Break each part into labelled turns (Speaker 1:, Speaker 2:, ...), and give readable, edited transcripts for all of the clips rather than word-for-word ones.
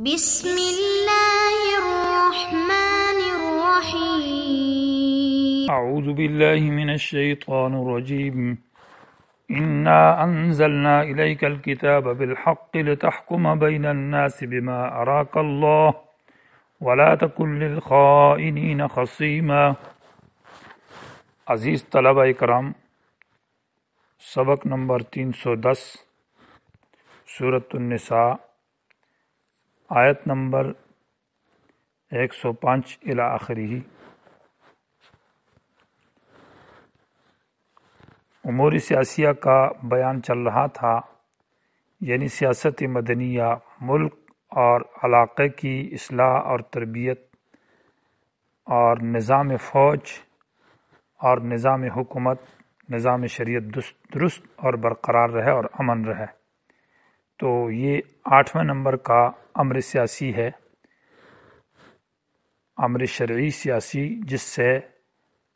Speaker 1: بسم اللہ الرحمن الرحیم
Speaker 2: اعوذ باللہ من الشیطان الرجیم انا انزلنا الیک الکتاب بالحق لتحکم بین الناس بما اراک اللہ ولا تکن للخائنین خصیما۔ عزیز طلبہ کرام، سبق نمبر 310 سورۃ النساء، آیت نمبر 105 الی آخری۔ امور سیاسیہ کا بیان چل رہا تھا، یعنی سیاست مدنیہ، ملک اور علاقے کی اصلاح اور تربیت، اور نظام فوج اور نظام حکومت، نظام شریعت درست اور برقرار رہے اور امن رہے۔ تو یہ 8ویں نمبر کا امر سیاسی ہے، امر شرعی سیاسی، جس سے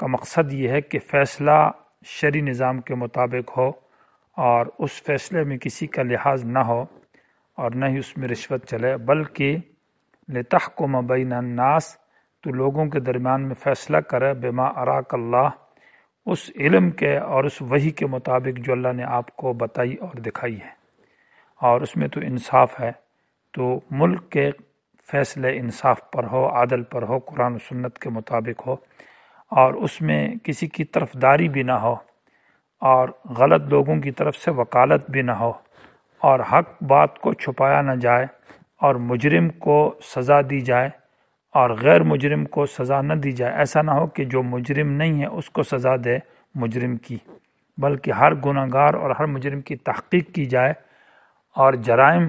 Speaker 2: کا مقصد یہ ہے کہ فیصلہ شرعی نظام کے مطابق ہو اور اس فیصلے میں کسی کا لحاظ نہ ہو اور نہ ہی اس میں رشوت چلے، بلکہ لتحکم بین الناس، تو لوگوں کے درمیان میں فیصلہ کرے، بما اراک اللہ، اس علم کے اور اس وحی کے مطابق جو اللہ نے آپ کو بتائی اور دکھائی ہے، اور اس میں تو انصاف ہے۔ تو ملک کے فیصلے انصاف پر ہو، عدل پر ہو، قرآن و سنت کے مطابق ہو، اور اس میں کسی کی طرفداری بھی نہ ہو، اور غلط لوگوں کی طرف سے وکالت بھی نہ ہو، اور حق بات کو چھپایا نہ جائے، اور مجرم کو سزا دی جائے اور غیر مجرم کو سزا نہ دی جائے۔ ایسا نہ ہو کہ جو مجرم نہیں ہے اس کو سزا دے مجرم کی، بلکہ ہر گناہگار اور ہر مجرم کی تحقیق کی جائے، اور جرائم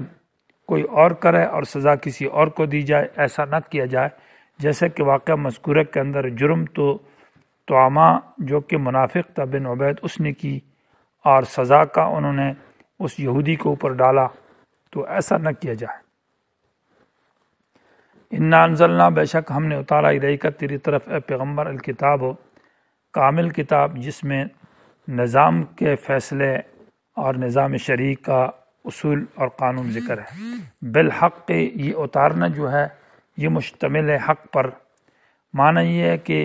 Speaker 2: کوئی اور کرے اور سزا کسی اور کو دی جائے، ایسا نہ کیا جائے۔ جیسے کہ واقعہ مذکورہ کے اندر جرم تو طعامہ جو کہ منافق تھا بن عبید، اس نے کی، اور سزا کا انہوں نے اس یہودی کے اوپر ڈالا، تو ایسا نہ کیا جائے۔ انا انزلنا، بے شک ہم نے اتارا، الیک تیری طرف اے پیغمبر، الکتاب، کامل کتاب، جس میں نظام کے فیصلے اور نظام شرعی کا اصول اور قانون ذکر ہے۔ بالحق، یہ اتارنا جو ہے یہ مشتمل ہے حق پر۔ معنی یہ ہے کہ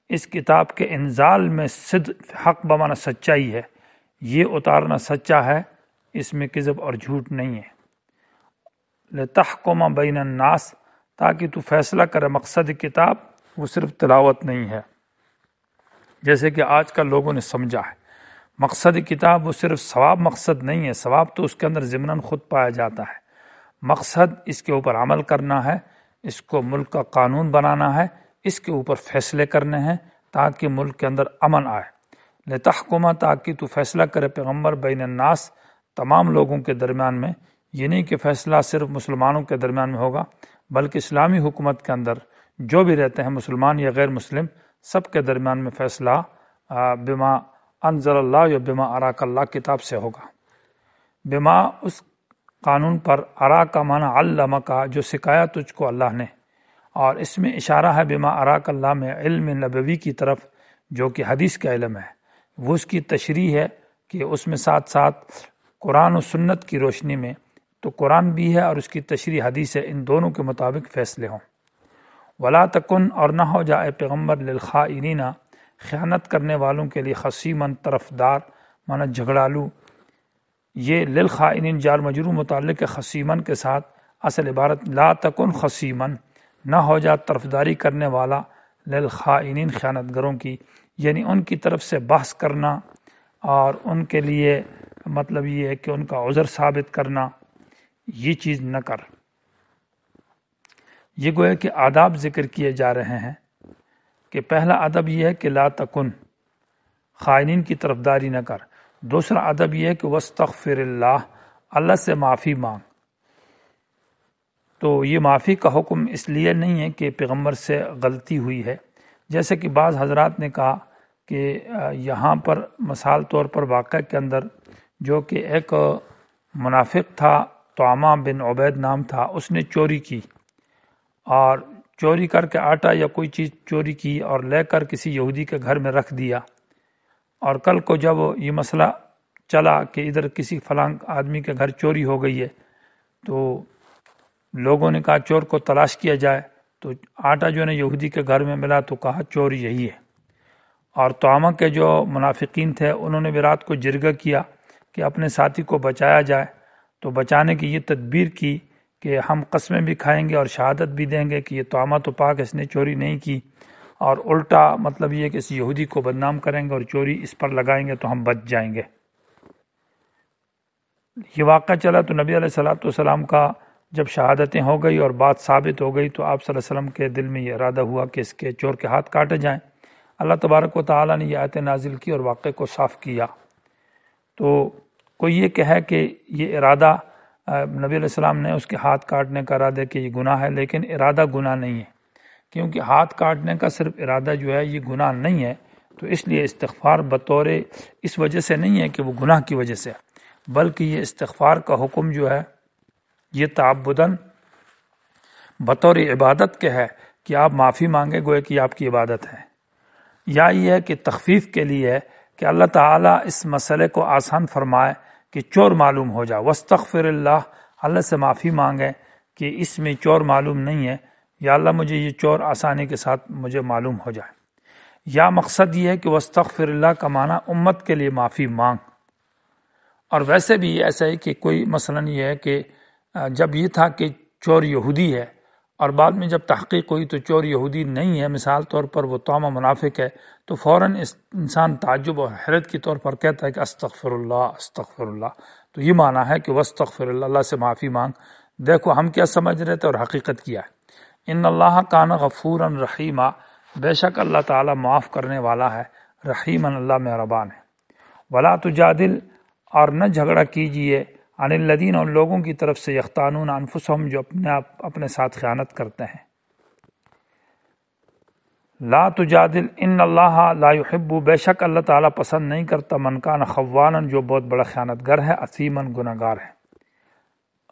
Speaker 2: اس کتاب کے انزال میں صدق، حق بمعنی سچائی ہے، یہ اتارنا سچا ہے، اس میں کذب اور جھوٹ نہیں ہے۔ لتحکم بین الناس، تاکہ تو فیصلہ کرے۔ مقصد کتاب وہ صرف تلاوت نہیں ہے، جیسے کہ آج کل لوگوں نے سمجھا ہے۔ مقصد کتاب وہ صرف ثواب مقصد نہیں ہے، ثواب تو اس کے اندر ضمناً خود پایا جاتا ہے۔ مقصد اس کے اوپر عمل کرنا ہے، اس کو ملک کا قانون بنانا ہے، اس کے اوپر فیصلے کرنے ہیں تاکہ ملک کے اندر امن آئے۔ لتحکمہ، تاکہ تو فیصلہ کرے پیغمبر، بین الناس، تمام لوگوں کے درمیان میں۔ یہ نہیں کہ فیصلہ صرف مسلمانوں کے درمیان میں ہوگا، بلکہ اسلامی حکومت کے اندر جو بھی رہتے ہیں، مسلمان یا غیر مسلم، سب کے درمیان میں فیصلہ بما انزل اللہ یا بما اراک اللہ کتاب سے ہوگا۔ بما، اس قانون پر، اراک کا معنی علم کا، جو سکھایا تجھ کو اللہ نے، اور اس میں اشارہ ہے بما اراک اللہ میں علم نبوی کی طرف، جو کہ حدیث کا علم ہے۔ وہ اس کی تشریح ہے کہ اس میں ساتھ ساتھ قرآن و سنت کی روشنی میں، تو قرآن بھی ہے اور اس کی تشریح حدیث ہے، ان دونوں کے مطابق فیصلے ہوں۔ ولا تکن، اور نہ ہو جائے پیغمبر، للخائنین، خیانت کرنے والوں کے لیے، خصیماً، طرفدار، معنی جھگڑالو۔ یہ للخائنین جار مجرور متعلق ہے خصیماً کے ساتھ، اصل عبارت لا تکن خصیماً، نہ ہو جا طرفداری کرنے والا، للخائنین، خیانت گروں کی، یعنی ان کی طرف سے بحث کرنا، اور ان کے لیے مطلب یہ ہے کہ ان کا عذر ثابت کرنا، یہ چیز نہ کر۔ یہ گویا کہ آداب ذکر کیے جا رہے ہیں کہ پہلا ادب یہ ہے کہ لا تکن، خائنین کی طرفداری نہ کر۔ دوسرا ادب یہ ہے کہ واستغفر اللہ، اللہ سے معافی مانگ۔ تو یہ معافی کا حکم اس لیے نہیں ہے کہ پیغمبر سے غلطی ہوئی ہے، جیسے کہ بعض حضرات نے کہا کہ یہاں پر مثال طور پر واقعہ کے اندر جو کہ ایک منافق تھا، طعامہ بن عبید نام تھا، اس نے چوری کی، اور چوری کر کے آٹا یا کوئی چیز چوری کی اور لے کر کسی یہودی کے گھر میں رکھ دیا، اور کل کو جب یہ مسئلہ چلا کہ ادھر کسی فلاں آدمی کے گھر چوری ہو گئی ہے، تو لوگوں نے کہا چور کو تلاش کیا جائے، تو آٹا جو ہے یہودی کے گھر میں ملا تو کہا چور یہی ہے۔ اور طعامہ کے جو منافقین تھے انہوں نے بھی رات کو جرگہ کیا کہ اپنے ساتھی کو بچایا جائے، تو بچانے کی یہ تدبیر کی کہ ہم قسمیں بھی کھائیں گے اور شہادت بھی دیں گے کہ یہ طعامہ تو پاک، اس نے چوری نہیں کی، اور الٹا مطلب یہ کہ اس یہودی کو بدنام کریں گے اور چوری اس پر لگائیں گے تو ہم بچ جائیں گے۔ یہ واقعہ چلا تو نبی علیہ السلام کا جب شہادتیں ہو گئی اور بات ثابت ہو گئی تو آپ صلی اللہ علیہ وسلم کے دل میں یہ ارادہ ہوا کہ اس کے چور کے ہاتھ کاٹے جائیں۔ اللہ تبارک و تعالیٰ نے یہ آیت نازل کی اور واقعے کو صاف کیا۔ تو کوئی یہ کہے کہ یہ ارادہ نبی علیہ السلام نے اس کے ہاتھ کاٹنے کا ارادہ کہ یہ گناہ ہے، لیکن ارادہ گناہ نہیں ہے، کیونکہ ہاتھ کاٹنے کا صرف ارادہ جو ہے یہ گناہ نہیں ہے۔ تو اس لیے استغفار بطور اس وجہ سے نہیں ہے کہ وہ گناہ کی وجہ سے، بلکہ یہ استغفار کا حکم جو ہے یہ تعبداً بطور عبادت کے ہے کہ آپ معافی مانگے، گویا کہ آپ کی عبادت ہے، یا یہ ہے کہ تخفیف کے لیے ہے کہ اللہ تعالیٰ اس مسئلے کو آسان فرمائے کہ چور معلوم ہو جائے۔ واستغفر اللہ سے معافی مانگے کہ اس میں چور معلوم نہیں ہے، یا اللہ مجھے یہ چور آسانی کے ساتھ مجھے معلوم ہو جائے۔ یا مقصد یہ ہے کہ واستغفر اللہ کا معنی امت کے لیے معافی مانگ۔ اور ویسے بھی ایسا ہے کہ کوئی مثلاً یہ ہے کہ جب یہ تھا کہ چور یہودی ہے اور بعد میں جب تحقیق ہوئی تو چور یہودی نہیں ہے، مثال طور پر وہ طعمہ منافق ہے، تو فوراً انسان تعجب اور حیرت کے طور پر کہتا ہے کہ استغفر اللہ۔ تو یہ معنی ہے کہ واستغفر اللہ سے معافی مانگ۔ دیکھو ہم کیا سمجھ رہے تھے اور حقیقت کیا ہے۔ ان اللہ کان غفورا رحیما، بے شک اللہ تعالیٰ معاف کرنے والا ہے، رحیما اللہ مہربان ہے۔ ولا تجادل، اور نہ جھگڑا کیجئے، عن الذین، ان لوگوں کی طرف سے، یختانون انفسہم، جو اپنے ساتھ خیانت کرتے ہیں۔ لا تجادل، ان اللہ لا یحب، بے شک اللہ تعالیٰ پسند نہیں کرتا، من کان خوانا، جو بہت بڑا خیانت گر ہے، اثیما، گناہ گار ہے۔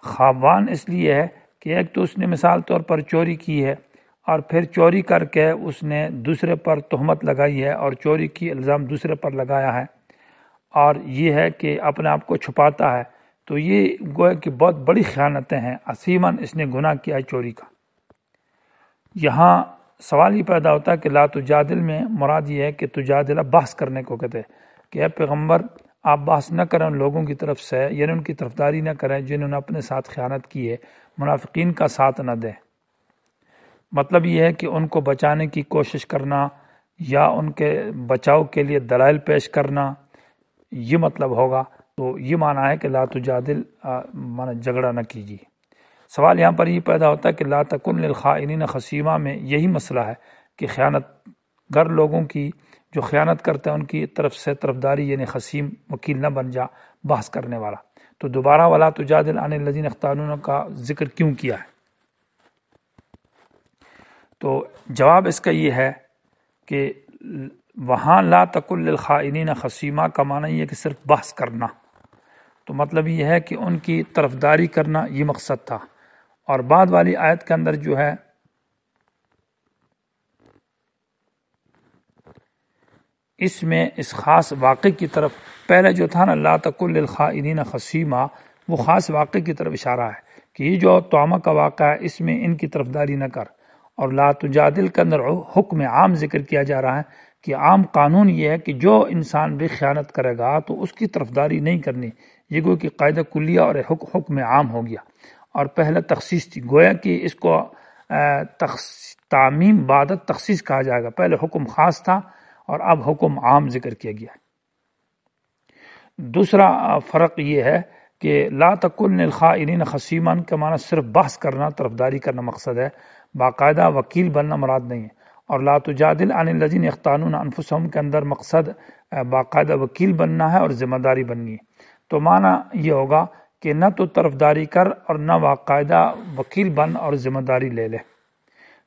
Speaker 2: خوان اس لیے ہے کہ ایک تو اس نے مثال طور پر چوری کی ہے، اور پھر چوری کر کے اس نے دوسرے پر تہمت لگائی ہے اور چوری کی الزام دوسرے پر لگایا ہے، اور یہ ہے کہ اپنے آپ کو چھپاتا ہے، تو یہ گویا کہ بہت بڑی خیانتیں ہیں۔ اثیمن، اس نے گناہ کیا ہے چوری کا۔ یہاں سوال یہ پیدا ہوتا ہے کہ لا تجادل میں مراد یہ ہے کہ تجادلہ بحث کرنے کو کہتے ہیں کہ اے پیغمبر آپ بحث نہ کریں ان لوگوں کی طرف سے، یعنی ان کی طرفداری نہ کریں جنہوں نے اپنے ساتھ خیانت کی ہے، منافقین کا ساتھ نہ دیں۔ مطلب یہ ہے کہ ان کو بچانے کی کوشش کرنا یا ان کے بچاؤ کے لیے دلائل پیش کرنا، یہ مطلب ہوگا۔ تو یہ معنی ہے کہ لا تجادل، معنی جھگڑا نہ کیجیے۔ سوال یہاں پر یہ پیدا ہوتا ہے کہ لا تکن للخائنین خصیما میں یہی مسئلہ ہے کہ خیانت گر لوگوں کی جو خیانت کرتے ہیں ان کی طرف سے طرفداری، یعنی خصیم، وکیل نہ بن جا، بحث کرنے والا۔ تو دوبارہ ولا تجادل عن الذین یختانون کا ذکر کیوں کیا ہے؟ تو جواب اس کا یہ ہے کہ وہاں لا تکن للخائنین خصیما کا معنی یہ ہے کہ صرف بحث کرنا، تو مطلب یہ ہے کہ ان کی طرفداری کرنا، یہ مقصد تھا۔ اور بعد والی آیت کے اندر جو ہے اس میں اس خاص واقعے کی طرف، پہلے جو تھا نا لا تکن للخائنین خصیما، وہ خاص واقعے کی طرف اشارہ ہے کہ یہ جو طعمہ کا واقعہ ہے اس میں ان کی طرفداری نہ کر۔ اور لا تجادل کے اندر حکم عام ذکر کیا جا رہا ہے کہ عام قانون یہ ہے کہ جو انسان بھی خیانت کرے گا تو اس کی طرفداری نہیں کرنی، یہ گویا کہ قاعدہ کلیہ اور حکم عام ہو گیا، اور پہلے تخصیص تھی، گویا کہ اس کو تعمیم بعد تخصیص کہا جائے گا، پہلے حکم خاص تھا اور اب حکم عام ذکر کیا گیا۔ دوسرا فرق یہ ہے کہ لا تکن للخائنین خصیما کا معنی صرف بحث کرنا، طرفداری کرنا مقصد ہے، باقاعدہ وکیل بننا مراد نہیں ہے۔ اور لا تجادل عن الذین یختانون انفسہم کے اندر مقصد باقاعدہ وکیل بننا ہے اور ذمہ داری بننی ہے۔ تو معنی یہ ہوگا کہ نہ تو طرفداری کر اور نہ باقاعدہ وکیل بن اور ذمہ داری لے لے۔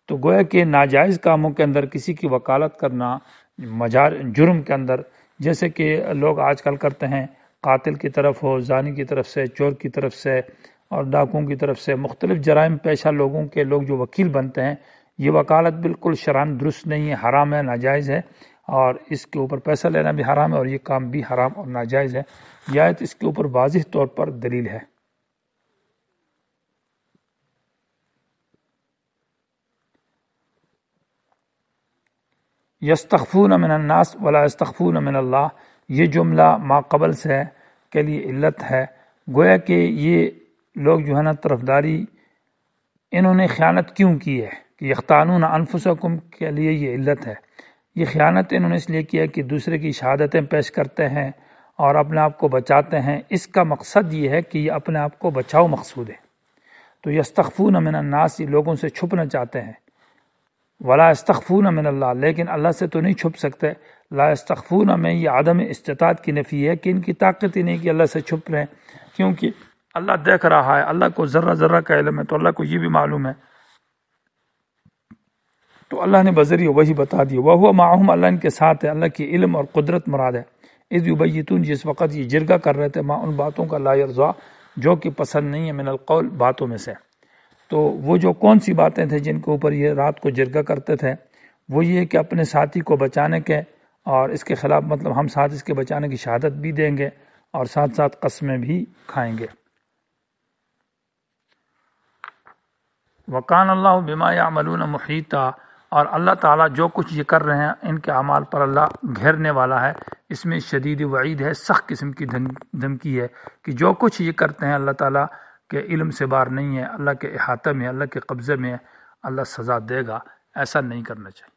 Speaker 2: تو گویا کہ ناجائز کاموں کے اندر کسی کی وکالت کرنا جرم کے اندر، جیسے کہ لوگ آج کل کرتے ہیں، قاتل کی طرف ہو، زانی کی طرف سے، چور کی طرف سے اور ڈاکوؤں کی طرف سے، مختلف جرائم پیشہ لوگوں کے لوگ جو وکیل بنتے ہیں، یہ وکالت بالکل شرعاً درست نہیں ہے، حرام ہے، ناجائز ہے، اور اس کے اوپر پیسہ لینا بھی حرام ہے اور یہ کام بھی حرام اور ناجائز ہے۔ یہ آیت اس کے اوپر واضح طور پر دلیل ہے۔ یستخفون من الناس ولا یستخفون من اللہ، یہ جملہ ما قبل سے کے لیے علت ہے، گویا کہ یہ لوگ جو ہے نا طرفداری، انہوں نے خیانت کیوں کی ہے کہ یختانون انفسکم کے لیے یہ علت ہے۔ یہ خیانت انہوں نے اس لیے کیا کہ دوسرے کی شہادتیں پیش کرتے ہیں اور اپنے آپ کو بچاتے ہیں، اس کا مقصد یہ ہے کہ یہ اپنے آپ کو بچاؤ مقصود ہے۔ تو یستخفون من الناس، یہ لوگوں سے چھپنا چاہتے ہیں، ولا یستخفون من اللہ، لیکن اللہ سے تو نہیں چھپ سکتے۔ لا یستخفون میں یہ عدم استطاعت کی نفی ہے کہ ان کی طاقت ہی نہیں کہ اللہ سے چھپ رہے ہیں، کیونکہ اللہ دیکھ رہا ہے، اللہ کو ذرہ ذرہ کا علم ہے، تو اللہ کو یہ بھی معلوم ہے، تو اللہ نے بذریعہ وہی بتا دی۔ وَهُوَ مَعَهُمْ، اللہ ان کے ساتھ ہے، اللہ کی علم اور قدرت مراد ہے۔ اذ یبیتون، جس وقت یہ جرگہ کر رہے تھے، ما ان باتوں کا لا یرضا، جو کہ پسند نہیں ہے، من القول، باتوں میں سے۔ تو وہ جو کون سی باتیں تھیں جن کے اوپر یہ رات کو جرگہ کرتے تھے، وہ یہ کہ اپنے ساتھی کو بچانے کے، اور اس کے خلاف مطلب ہم ساتھ اس کے بچانے کی شہادت بھی دیں گے اور ساتھ ساتھ قسمیں بھی کھائیں گے۔ وَقَانَ اللَّهُ بِمَا يَعْمَلُونَ مُحِيطًا، اور اللہ تعالیٰ جو کچھ یہ کر رہے ہیں ان کے اعمال پر اللہ گھیرنے والا ہے۔ اس میں شدید وعید ہے، سخت قسم کی دھمکی ہے کہ جو کچھ یہ کرتے ہیں اللہ تعالیٰ کے علم سے باہر نہیں ہے، اللہ کے احاطے میں، اللہ کے قبضے میں ہے، اللہ سزا دے گا، ایسا نہیں کرنا چاہیے۔